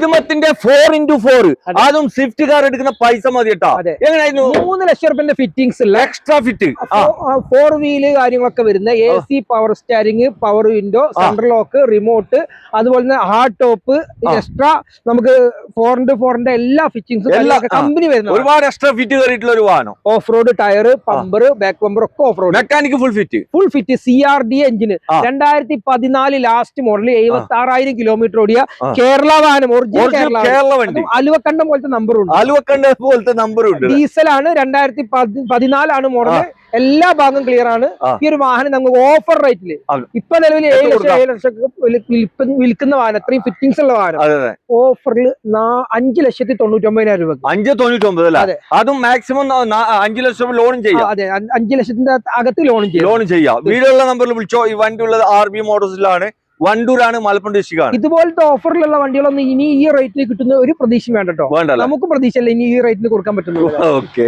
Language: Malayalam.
ഇതുമത്തിന്റെ 4x4 അതും സ്വിഫ്റ്റ് കാർ എടുക്കുന്ന പൈസ മതി കേട്ടോ. എങ്ങനെയായിരുന്നു? 3 ലക്ഷം രൂപന്റെ ഫിറ്റിംഗ്സ് ഉള്ള എക്സ്ട്രാ ഫിറ്റ് 4 വീല് കാര്യങ്ങളൊക്കെ വരുന്ന AC power steering, power window, central lock, remote, അതുപോലെ തന്നെ ഹാർഡ് ടോപ്പ്, എക്സ്ട്രാ നമുക്ക് 4x4 എല്ലാ ഫിറ്റിംഗ്സും കമ്പനി വരുന്നത്. ഒരുപാട് എക്സ്ട്രാ ഫിറ്റ് കയറിയിട്ടുള്ള ഒരു വാഹനം. Off road tyre, bumper, back bumper ഒക്കെ off road. Mechanic full fit CRD എഞ്ചിന് 2014 ലാസ്റ്റ് മോഡൽ 76,000 കിലോമീറ്റർ ഓടിയ കേരള വാഹനം, ഒറിജിനൽ കേരള വണ്ടി. അലുവക്കണ്ടം പോലത്തെ നമ്പറുണ്ട്. ആലുവക്കണ്ട പോലത്തെ നമ്പറുണ്ട്. ഡീസലാണ്, 2014 മോഡൽ. എല്ലാ ഭാഗം ക്ലിയർ ആണ്. ഈ ഒരു വാഹനം നമുക്ക് ഓഫർ റേറ്റില് ഇപ്പൊ നിലവിൽ 7 ലക്ഷം വിൽക്കുന്ന വാഹനം, അത്രയും ഫിറ്റിംഗ്സ് ഉള്ള വാഹനം ഓഫറിൽ 5,99,000 രൂപ. 5,99,000 അല്ലേ? അതും മാക്സിമം 5 ലക്ഷം ലോണും ചെയ്യാം. അതെ, 5 ലക്ഷത്തിന്റെ അകത്ത് ലോണും ചെയ്യാം. വീടുള്ള നമ്പറിൽ വിളിച്ചോ. ഈ വണ്ടി ഉള്ളത് RB മോട്ടോഴ്സിലാണ്, വണ്ടൂരാണ്, മലപ്പുറം ഡിസ്ട്രിക്ട്. ഇതുപോലത്തെ ഓഫറിലുള്ള വണ്ടികളൊന്നും ഇനി ഈ റേറ്റിൽ കിട്ടുന്ന ഒരു പ്രതീക്ഷ വേണ്ട കേട്ടോ. നമുക്ക് പ്രതീക്ഷയല്ല ഇനി ഈ റേറ്റിൽ കൊടുക്കാൻ പറ്റുന്നത്. ഓക്കെ.